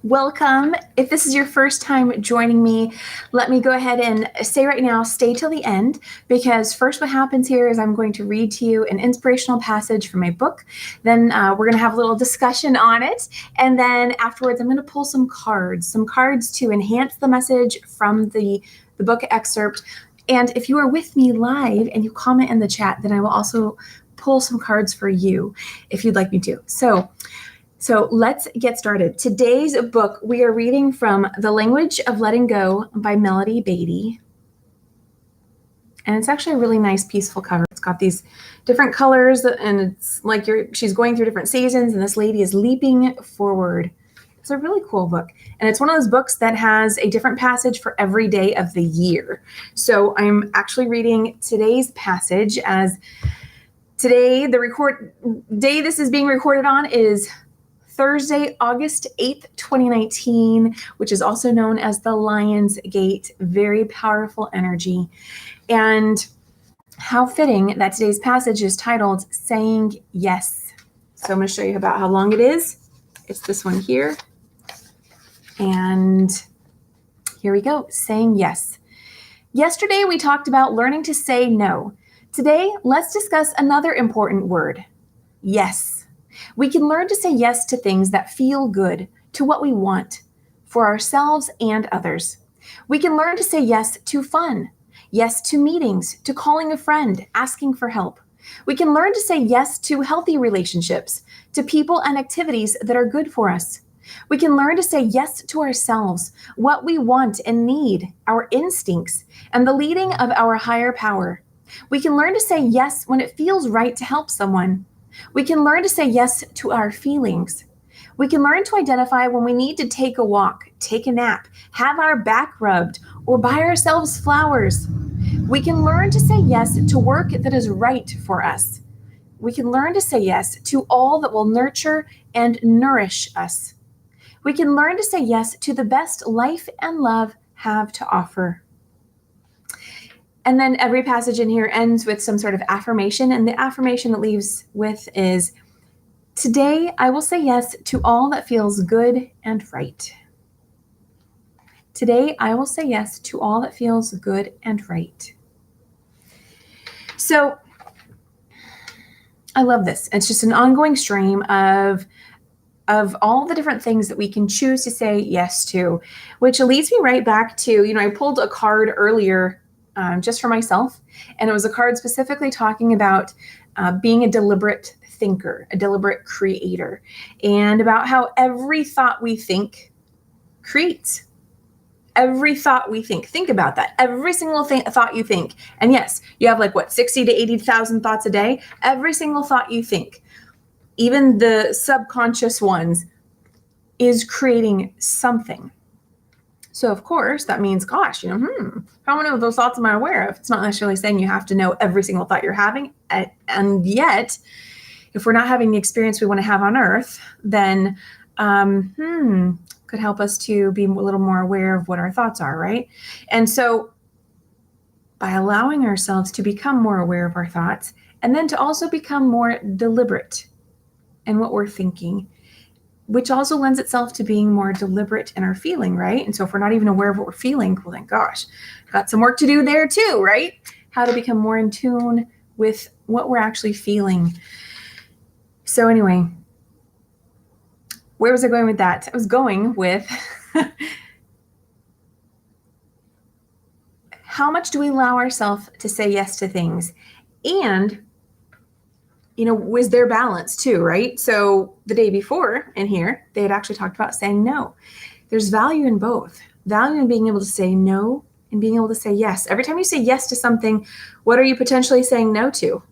Welcome. If this is your first time joining me, let me go ahead and say right now, stay till the end, because first what happens here is I'm going to read to you an inspirational passage from my book. Then we're going to have a little discussion on it. And then afterwards, I'm going to pull some cards to enhance the message from the book excerpt. And if you are with me live and you comment in the chat, then I will also pull some cards for you if you'd like me to. So let's get started. Today's book, we are reading from The Language of Letting Go by Beattie. And it's actually a really nice, peaceful cover. It's got these different colors, and it's like she's going through different seasons, and this lady is leaping forward. It's a really cool book. And it's one of those books that has a different passage for every day of the year. So I'm actually reading today's passage as today, the day this is being recorded on is Thursday, August 8th, 2019, which is also known as the Lion's Gate. Very powerful energy. And how fitting that today's passage is titled Saying Yes. So I'm going to show you about how long it is. It's this one here. And here we go. Saying yes. Yesterday, we talked about learning to say no. Today, let's discuss another important word. Yes. We can learn to say yes to things that feel good, to what we want, for ourselves and others. We can learn to say yes to fun, yes to meetings, to calling a friend, asking for help. We can learn to say yes to healthy relationships, to people and activities that are good for us. We can learn to say yes to ourselves, what we want and need, our instincts, and the leading of our higher power. We can learn to say yes when it feels right to help someone. We can learn to say yes to our feelings. We can learn to identify when we need to take a walk, take a nap, have our back rubbed, or buy ourselves flowers. We can learn to say yes to work that is right for us. We can learn to say yes to all that will nurture and nourish us. We can learn to say yes to the best life and love have to offer. And then every passage in here ends with some sort of affirmation. And the affirmation it leaves with is, today I will say yes to all that feels good and right. Today I will say yes to all that feels good and right. So I love this. It's just an ongoing stream of all the different things that we can choose to say yes to, which leads me right back to, I pulled a card earlier just for myself. And it was a card specifically talking about being a deliberate thinker, a deliberate creator, and about how every thought we think creates. Every thought we think. Think about that. Every single thought you think. And yes, you have 60 to 80,000 thoughts a day. Every single thought you think, even the subconscious ones, is creating something. So of course, that means, gosh, how many of those thoughts am I aware of? It's not necessarily saying you have to know every single thought you're having. And yet, if we're not having the experience we want to have on Earth, then could help us to be a little more aware of what our thoughts are, right? And so by allowing ourselves to become more aware of our thoughts, and then to also become more deliberate in what we're thinking, which also lends itself to being more deliberate in our feeling, right? And so if we're not even aware of what we're feeling, well then, gosh, got some work to do there too, right? How to become more in tune with what we're actually feeling. So anyway, where was I going with that? I was going with how much do we allow ourselves to say yes to things? And was there balance too, right? So the day before in here, they had actually talked about saying no. There's value in both. Value in being able to say no and being able to say yes. Every time you say yes to something, what are you potentially saying no to,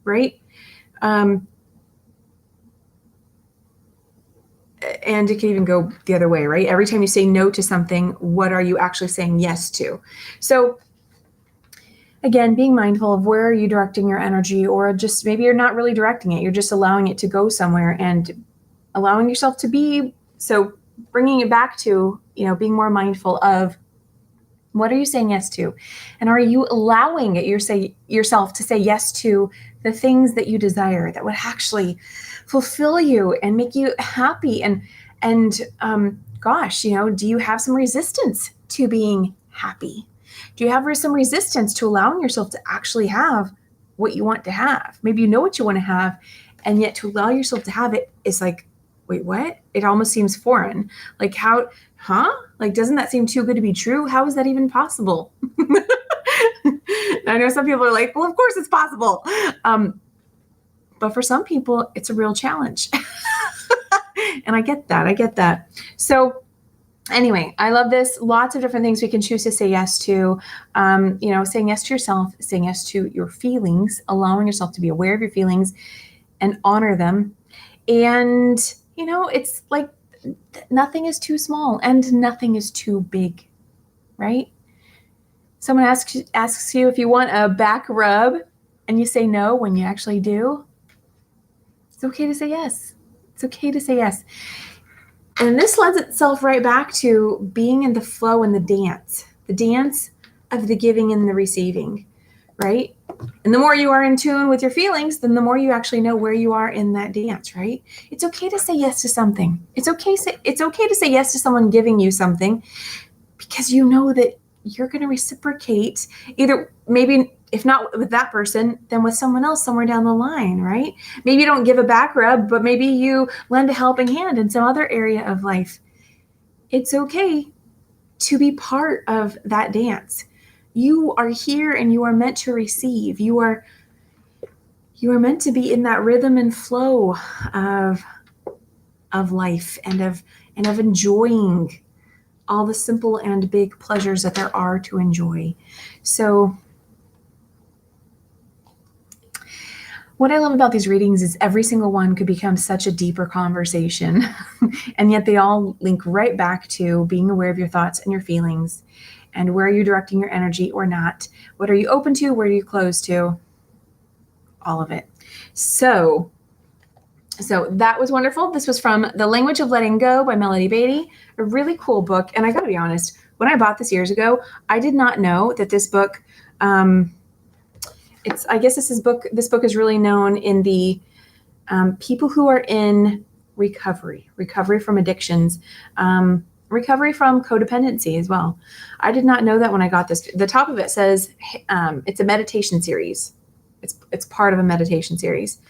right? And it can even go the other way, right? Every time you say no to something, what are you actually saying yes to? So again, being mindful of where are you directing your energy, or just maybe you're not really directing it. You're just allowing it to go somewhere and allowing yourself to be. So bringing it back to, being more mindful of what are you saying yes to? And are you allowing yourself to say yes to the things that you desire that would actually fulfill you and make you happy and And gosh, do you have some resistance to being happy? Do you have some resistance to allowing yourself to actually have what you want to have? Maybe you know what you want to have, and yet to allow yourself to have it is like, wait, what? It almost seems foreign. Like how, like, doesn't that seem too good to be true? How is that even possible? I know some people are like, well, of course it's possible. But for some people, it's a real challenge. And I get that. So anyway, I love this. Lots of different things we can choose to say yes to. Saying yes to yourself, saying yes to your feelings, allowing yourself to be aware of your feelings and honor them. And, it's like nothing is too small and nothing is too big, right? Someone asks you if you want a back rub and you say no when you actually do. It's okay to say yes. It's okay to say yes. And this lends itself right back to being in the flow and the dance of the giving and the receiving, right? And the more you are in tune with your feelings, then the more you actually know where you are in that dance, right? It's okay to say yes to something. It's okay to say yes to someone giving you something, because you know that you're going to reciprocate, either maybe if not with that person, then with someone else somewhere down the line, right? Maybe you don't give a back rub, but maybe you lend a helping hand in some other area of life. It's okay to be part of that dance. You are here and you are meant to receive. You are meant to be in that rhythm and flow of life and of enjoying all the simple and big pleasures that there are to enjoy. So what I love about these readings is every single one could become such a deeper conversation, and yet they all link right back to being aware of your thoughts and your feelings, and where are you directing your energy or not? What are you open to? Where are you closed to? All of it. So that was wonderful. This was from The Language of Letting Go by Melody Beattie, a really cool book. And I got to be honest, when I bought this years ago, I did not know that this book, this book is really known in the people who are in recovery from addictions, recovery from codependency as well. I did not know that when I got this. The top of it says it's a meditation series. It's part of a meditation series.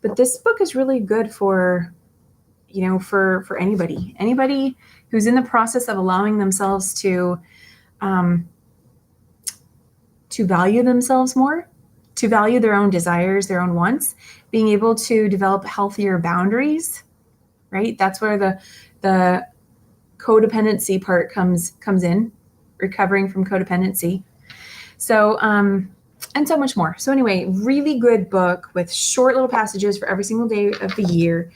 But this book is really good for anybody who's in the process of allowing themselves to value themselves more, to value their own desires, their own wants, being able to develop healthier boundaries, right? That's where the codependency part comes in, recovering from codependency. So, and so much more. So anyway, really good book with short little passages for every single day of the year.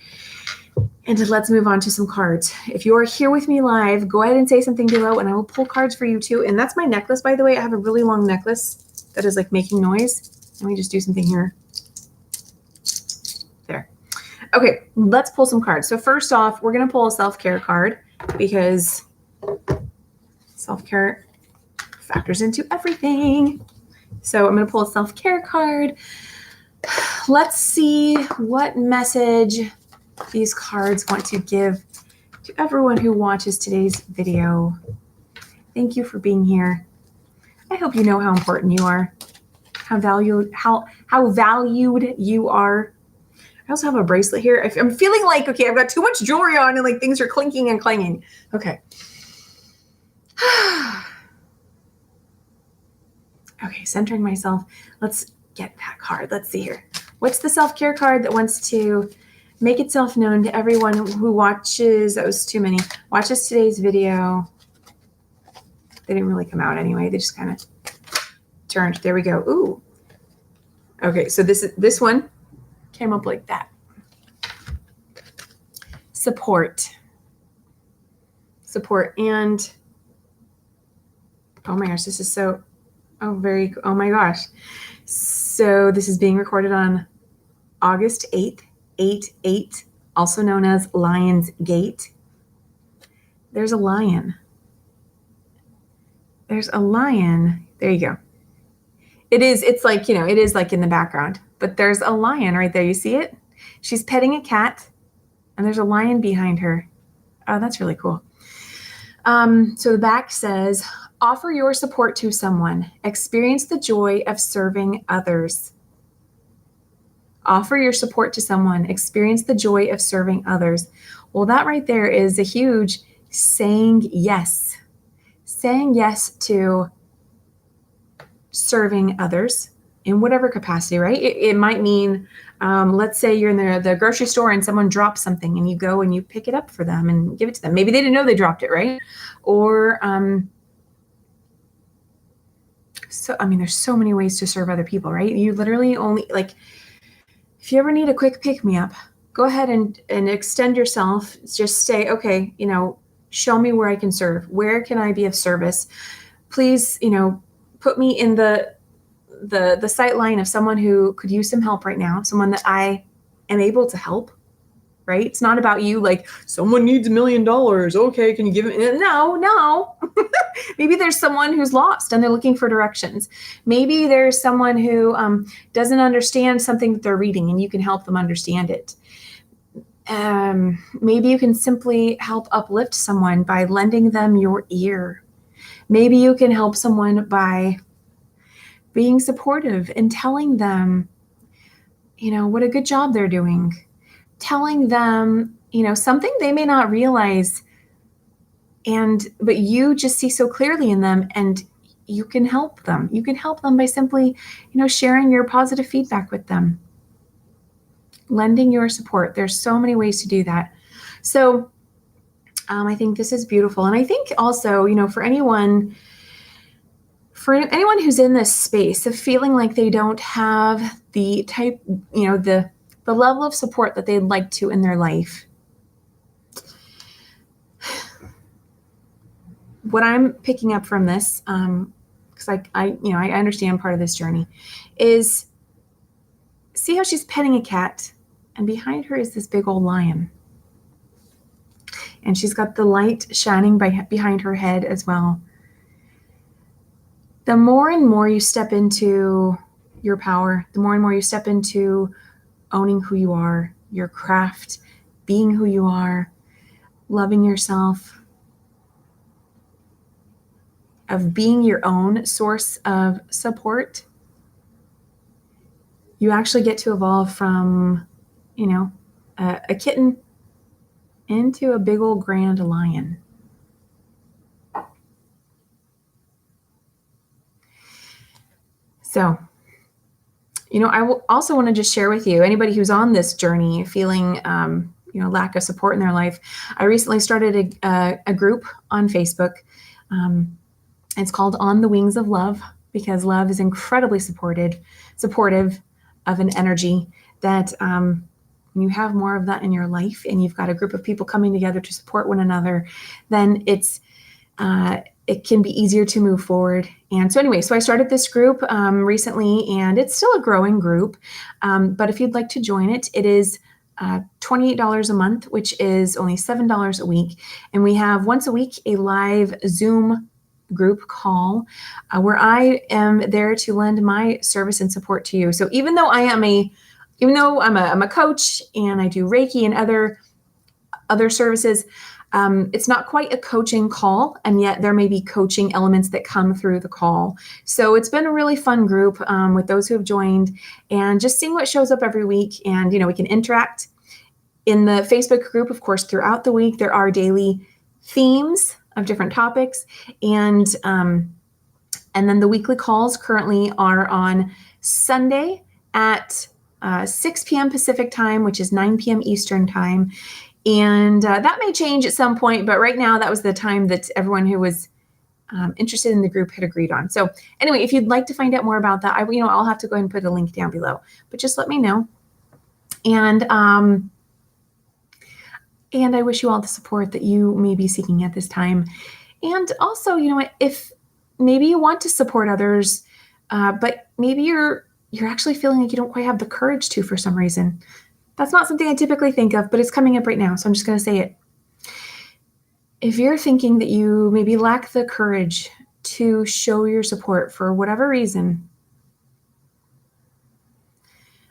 And let's move on to some cards. If you are here with me live, go ahead and say something below and I will pull cards for you too. And that's my necklace, by the way. I have a really long necklace that is like making noise. Let me just do something here. There. Okay, let's pull some cards. So first off, we're going to pull a self-care card because self-care factors into everything. So I'm going to pull a self-care card. Let's see what message these cards want to give to everyone who watches today's video. Thank you for being here. I hope you know how important you are, how valued you are. I also have a bracelet here. I'm feeling like, okay, I've got too much jewelry on and like things are clinking and clanging. Okay. Okay, centering myself. Let's get that card. Let's see here. What's the self-care card that wants to make itself known to everyone who watches, watches today's video? They didn't really come out anyway. They just kind of turned. There we go. Ooh. Okay, so this one came up like that. Support. And oh my gosh, this is so, oh my gosh. So this is being recorded on August 8th, 8/8, also known as Lion's Gate. There's a lion. There you go. It's like, it is like in the background, but there's a lion right there. You see it? She's petting a cat. And there's a lion behind her. Oh, that's really cool. So the back says, offer your support to someone. Experience the joy of serving others. Offer your support to someone. Experience the joy of serving others. Well, that right there is a huge saying yes. Saying yes to serving others in whatever capacity, right? It might mean, let's say you're in the grocery store and someone drops something and you go and you pick it up for them and give it to them. Maybe they didn't know they dropped it, right? Or, there's so many ways to serve other people, right? You literally only, like, if you ever need a quick pick-me-up, go ahead and extend yourself. Just say, okay, show me where I can serve. Where can I be of service? Please, put me in the sight line of someone who could use some help right now, someone that I am able to help, right? It's not about you like, someone needs $1 million. Okay, can you give it? No. Maybe there's someone who's lost and they're looking for directions. Maybe there's someone who doesn't understand something that they're reading and you can help them understand it. Maybe you can simply help uplift someone by lending them your ear. Maybe you can help someone by being supportive and telling them, what a good job they're doing. Telling them, something they may not realize, but you just see so clearly in them, and you can help them. You can help them by simply, sharing your positive feedback with them. Lending your support. There's so many ways to do that. So I think this is beautiful. And I think also, for anyone who's in this space of feeling like they don't have the type, the level of support that they'd like to in their life, what I'm picking up from this, because I understand part of this journey, is see how she's petting a cat, and behind her is this big old lion. And she's got the light shining behind her head as well. The more and more you step into your power, the more and more you step into owning who you are, your craft, being who you are, loving yourself, of being your own source of support, you actually get to evolve from, a kitten into a big old grand lion. So, I will also want to just share with you, anybody who's on this journey feeling, lack of support in their life. I recently started a group on Facebook. It's called On the Wings of Love, because love is incredibly supportive of an energy that when you have more of that in your life and you've got a group of people coming together to support one another, then it can be easier to move forward. And so anyway, so I started this group recently, and it's still a growing group. But if you'd like to join it, it is $28 a month, which is only $7 a week. And we have once a week a live Zoom group call where I am there to lend my service and support to you. So even though I'm a coach and I do Reiki and other services, it's not quite a coaching call, and yet there may be coaching elements that come through the call. So it's been a really fun group with those who have joined, and just seeing what shows up every week. And, we can interact in the Facebook group. Of course, throughout the week, there are daily themes of different topics. And then the weekly calls currently are on Sunday at 6 p.m. Pacific time, which is 9 p.m. Eastern time. And that may change at some point, but right now that was the time that everyone who was interested in the group had agreed on. So anyway, if you'd like to find out more about that, I'll have to go ahead and put a link down below, but just let me know. And I wish you all the support that you may be seeking at this time. And also, if maybe you want to support others, but maybe you're actually feeling like you don't quite have the courage to for some reason. That's not something I typically think of, but it's coming up right now, so I'm just going to say it. If you're thinking that you maybe lack the courage to show your support for whatever reason,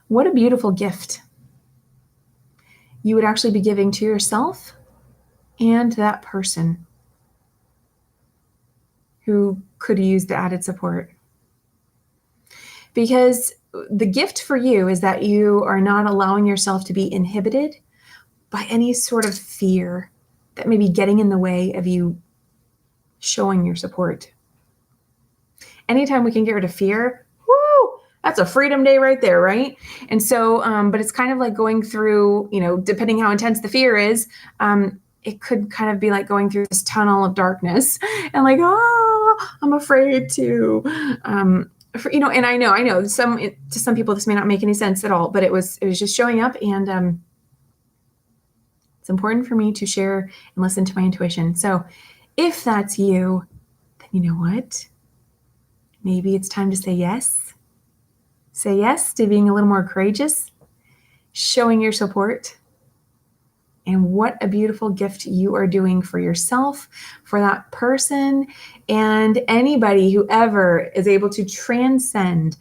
what a beautiful gift. you would actually be giving to yourself and that person who could use the added support. Because the gift for you is that you are not allowing yourself to be inhibited by any sort of fear that may be getting in the way of you showing your support. Anytime we can get rid of fear, whoo, that's a freedom day right there, right? And so, but it's kind of like going through, depending how intense the fear is, it could kind of be like going through this tunnel of darkness and like, I'm afraid to, and I know to some people this may not make any sense at all, but it was just showing up, and it's important for me to share and listen to my intuition. So if that's you, then you know what? Maybe it's time to say yes. Say yes to being a little more courageous, showing your support. And what a beautiful gift you are doing for yourself, for that person, and anybody who ever is able to transcend,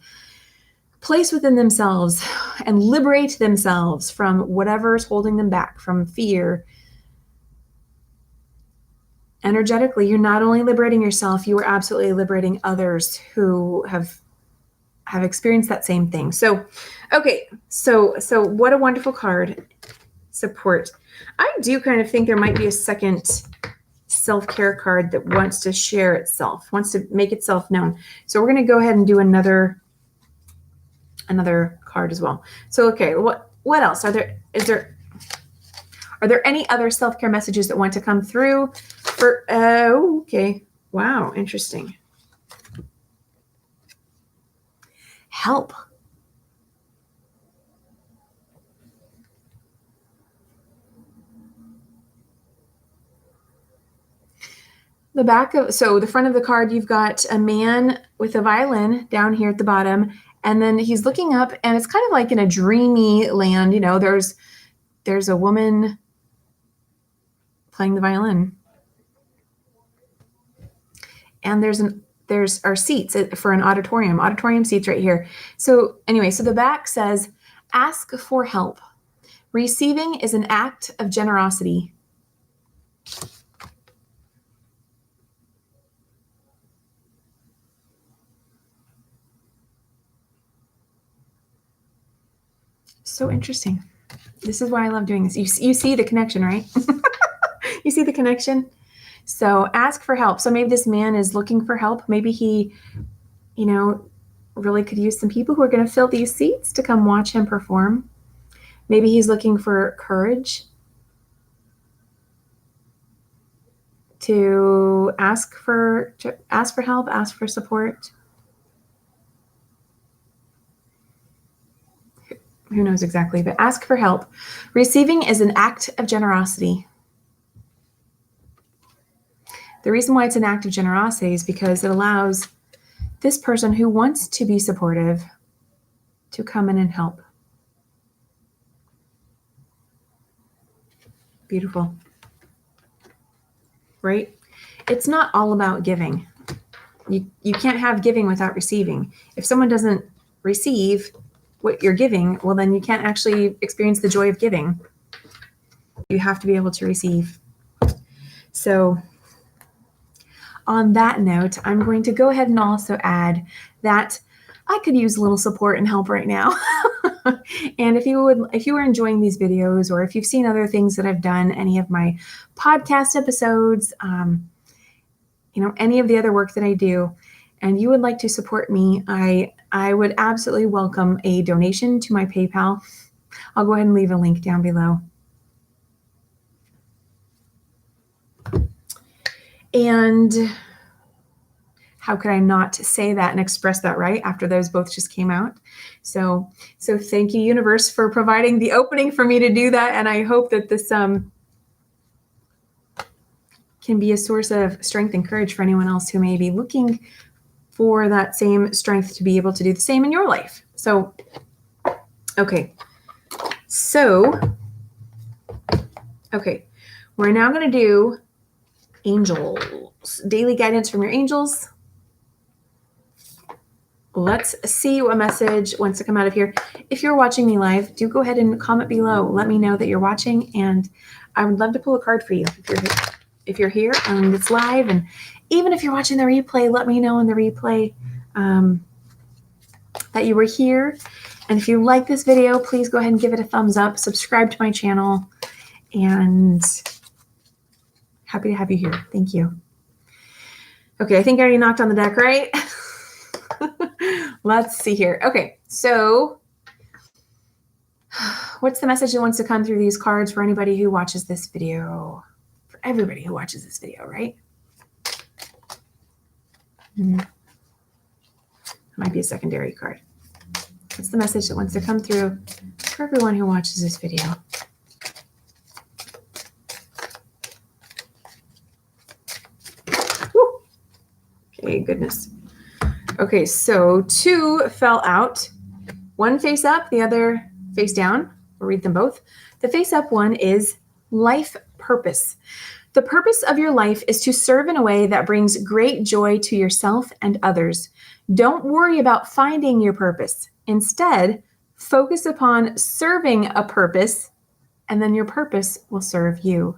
place within themselves, and liberate themselves from whatever's holding them back, from fear. Energetically, you're not only liberating yourself, you are absolutely liberating others who have experienced that same thing. So, okay, so what a wonderful card. Support. I do kind of think there might be a second self-care card that wants to share itself, wants to make itself known. So we're going to go ahead and do another card as well. So, okay, what else? Are there any other self-care messages that want to come through for, okay. Wow. Interesting. Help. The front of the card, you've got a man with a violin down here at the bottom, and then he's looking up, and it's kind of like in a dreamy land. There's a woman playing the violin, and there's our seats for an auditorium seats right here. So anyway, so the back says, ask for help. Receiving is an act of generosity. So interesting. This is why I love doing this. You see the connection, right? You see the connection? So ask for help. So maybe this man is looking for help. Maybe he, really could use some people who are going to fill these seats to come watch him perform. Maybe he's looking for courage to ask for help, ask for support. Who knows exactly, but ask for help. Receiving is an act of generosity. The reason why it's an act of generosity is because it allows this person who wants to be supportive to come in and help. Beautiful. Right? It's not all about giving. You can't have giving without receiving. If someone doesn't receive what you're giving, well, then you can't actually experience the joy of giving. You have to be able to receive. So on that note, I'm going to go ahead and also add that I could use a little support and help right now. And if you were enjoying these videos, or if you've seen other things that I've done, any of my podcast episodes, any of the other work that I do, and you would like to support me, I would absolutely welcome a donation to my PayPal. I'll go ahead and leave a link down below. And how could I not say that and express that right after those both just came out? So thank you, universe, for providing the opening for me to do that. And I hope that this can be a source of strength and courage for anyone else who may be looking for that same strength to be able to do the same in your life. So, okay. We're now going to do angels, daily guidance from your angels. let's see what message wants to come out of here. If you're watching me live, do go ahead and comment below. Let me know that you're watching, and I would love to pull a card for you if you're here and it's live. And even if you're watching the replay, let me know in the replay that you were here. And if you like this video, please go ahead and give it a thumbs up, subscribe to my channel, and happy to have you here. Thank you. Okay, I think I already knocked on the deck, right? Let's see here. Okay, so what's the message that wants to come through these cards for anybody who watches this video? For everybody who watches this video, right? Might be a secondary card. What's the message that wants to come through for everyone who watches this video? Woo. Okay, goodness. Okay, so 2 fell out. One face up, the other face down. We'll read them both. The face up one is life purpose. The purpose of your life is to serve in a way that brings great joy to yourself and others. Don't worry about finding your purpose. Instead, focus upon serving a purpose, and then your purpose will serve you.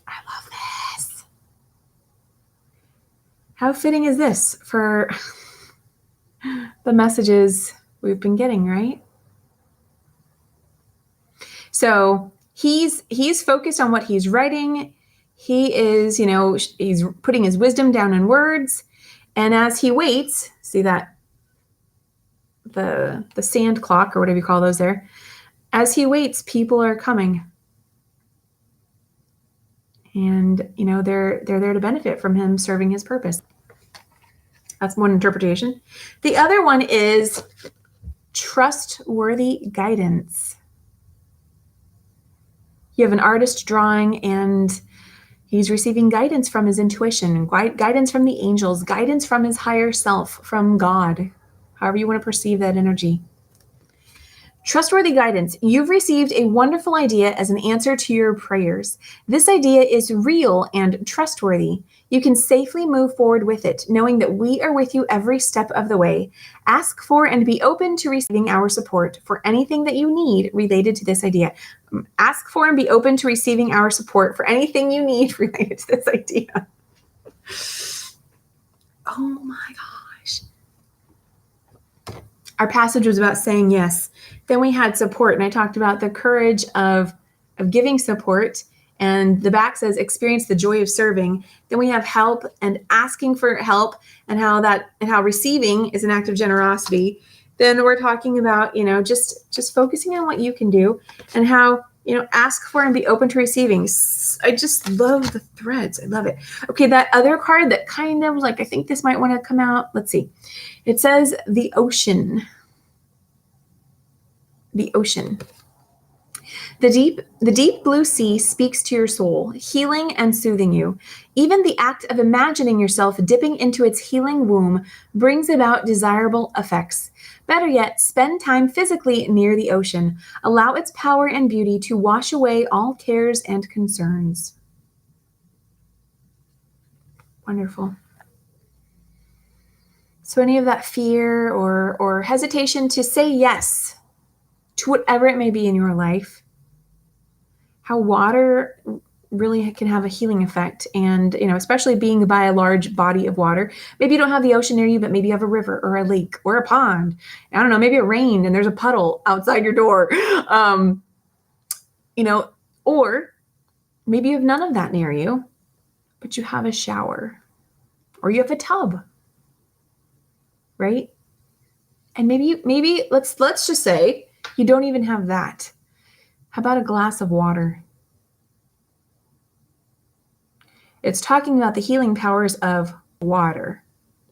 I love this. How fitting is this for the messages we've been getting, right? So he's focused on what he's writing. He is, he's putting his wisdom down in words. And as he waits, see that the sand clock or whatever you call those there. As he waits, people are coming. And, they're there to benefit from him serving his purpose. That's one interpretation. The other one is trustworthy guidance. You have an artist drawing, and he's receiving guidance from his intuition, guidance from the angels, guidance from his higher self, from God, however you want to perceive that energy. Trustworthy guidance. You've received a wonderful idea as an answer to your prayers. This idea is real and trustworthy. You can safely move forward with it, knowing that we are with you every step of the way. Ask for and be open to receiving our support for anything that you need related to this idea. Ask for and be open to receiving our support for anything you need related to this idea. Oh my gosh. Our passage was about saying yes. Then we had support, and I talked about the courage of giving support, and the back says experience the joy of serving. Then we have help and asking for help, and how receiving is an act of generosity. Then we're talking about, just focusing on what you can do, and how, ask for and be open to receiving. I just love the threads. I love it. Okay, that other card that kind of I think this might want to come out. Let's see. It says the ocean. The ocean. The deep blue sea speaks to your soul, healing and soothing you. Even the act of imagining yourself dipping into its healing womb brings about desirable effects. Better yet, spend time physically near the ocean. Allow its power and beauty to wash away all cares and concerns. Wonderful. So any of that fear or hesitation to say yes to whatever it may be in your life, how water really can have a healing effect. And, especially being by a large body of water. Maybe you don't have the ocean near you, but maybe you have a river or a lake or a pond. I don't know, maybe it rained and there's a puddle outside your door. Or maybe you have none of that near you, but you have a shower or you have a tub, right? And maybe let's just say you don't even have that. How about a glass of water? It's talking about the healing powers of water,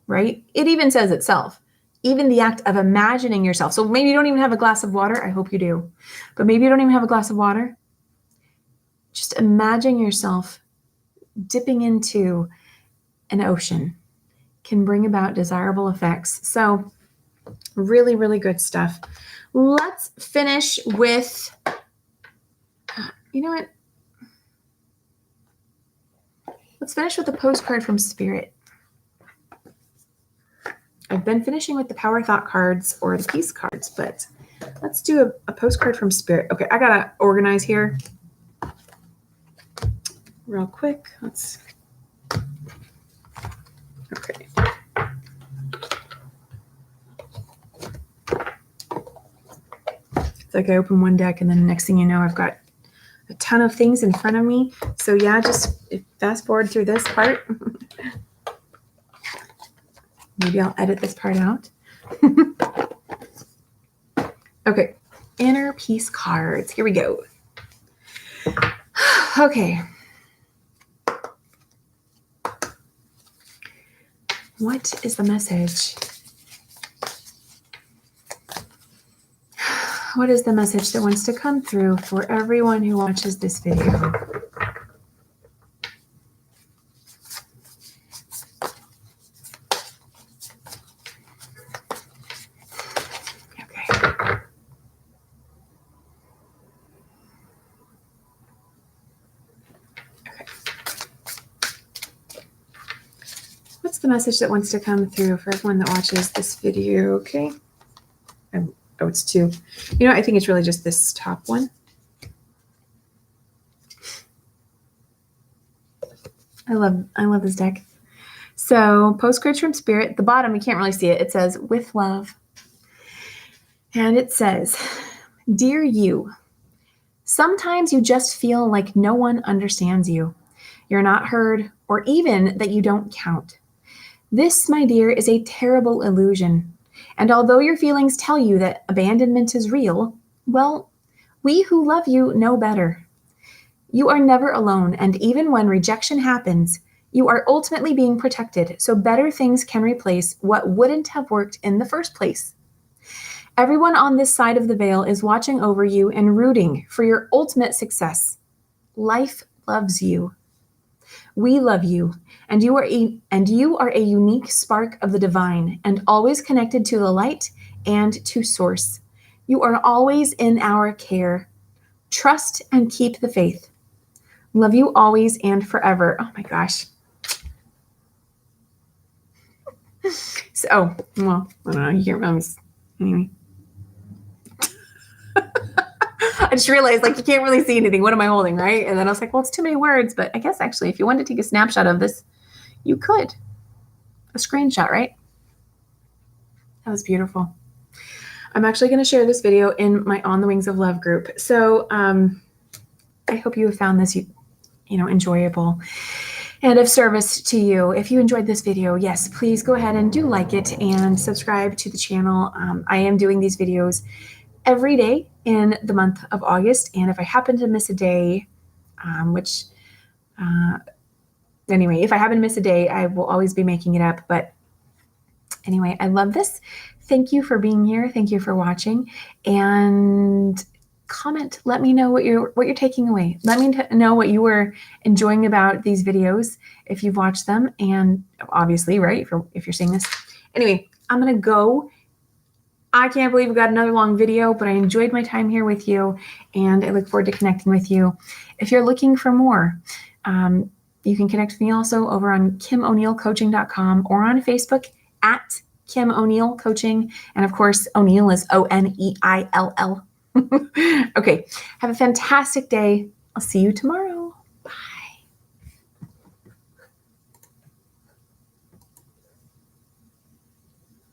right? It even says itself, even the act of imagining yourself. So maybe you don't even have a glass of water. I hope you do. But maybe you don't even have a glass of water. Just imagine yourself dipping into an ocean can bring about desirable effects. So really, really good stuff. Let's finish with, you know what? Let's finish with a postcard from Spirit. I've been finishing with the Power Thought cards or the Peace cards, but let's do a postcard from Spirit. Okay, I gotta organize here real quick. Okay. It's like I open one deck and then the next thing you know, I've got a ton of things in front of me. So yeah, just fast forward through this part. Maybe I'll edit this part out. Okay, Inner Peace cards. Here we go. Okay. What is the message? What is the message that wants to come through for everyone who watches this video? Okay. What's the message that wants to come through for everyone that watches this video? Okay. Oh, it's two. You know, I think it's really just this top one. I love this deck. So, postcards from Spirit. The bottom, you can't really see it. It says, with love. And it says, dear you, sometimes you just feel like no one understands you. You're not heard, or even that you don't count. This, my dear, is a terrible illusion. And although your feelings tell you that abandonment is real, well, we who love you know better. You are never alone, and even when rejection happens, you are ultimately being protected, so better things can replace what wouldn't have worked in the first place. Everyone on this side of the veil is watching over you and rooting for your ultimate success. Life loves you. We love you, and you are a unique spark of the divine and always connected to the light and to source. You are always in our care. Trust and keep the faith. Love you always and forever. Oh my gosh. So, well, I don't know. You can't really, anyway. I just realized, like, you can't really see anything. What am I holding, right? And then I was like, well, it's too many words. But I guess, actually, if you wanted to take a snapshot of this, you could. A screenshot, right? That was beautiful. I'm actually going to share this video in my On the Wings of Love group. So I hope you have found this, enjoyable and of service to you. If you enjoyed this video, yes, please go ahead and do like it and subscribe to the channel. I am doing these videos every day in the month of August. And if I happen to miss a day, anyway, if I happen to miss a day, I will always be making it up. But anyway, I love this. Thank you for being here. Thank you for watching. And comment. Let me know what you're taking away. Let me know what you were enjoying about these videos if you've watched them. And obviously, right, if you're seeing this. Anyway, I'm going to go. I can't believe we got another long video, but I enjoyed my time here with you, and I look forward to connecting with you. If you're looking for more, you can connect with me also over on KimO'NeillCoaching.com or on Facebook at Kim O'Neill Coaching. And of course, O'Neill is O'Neill. Okay, have a fantastic day. I'll see you tomorrow.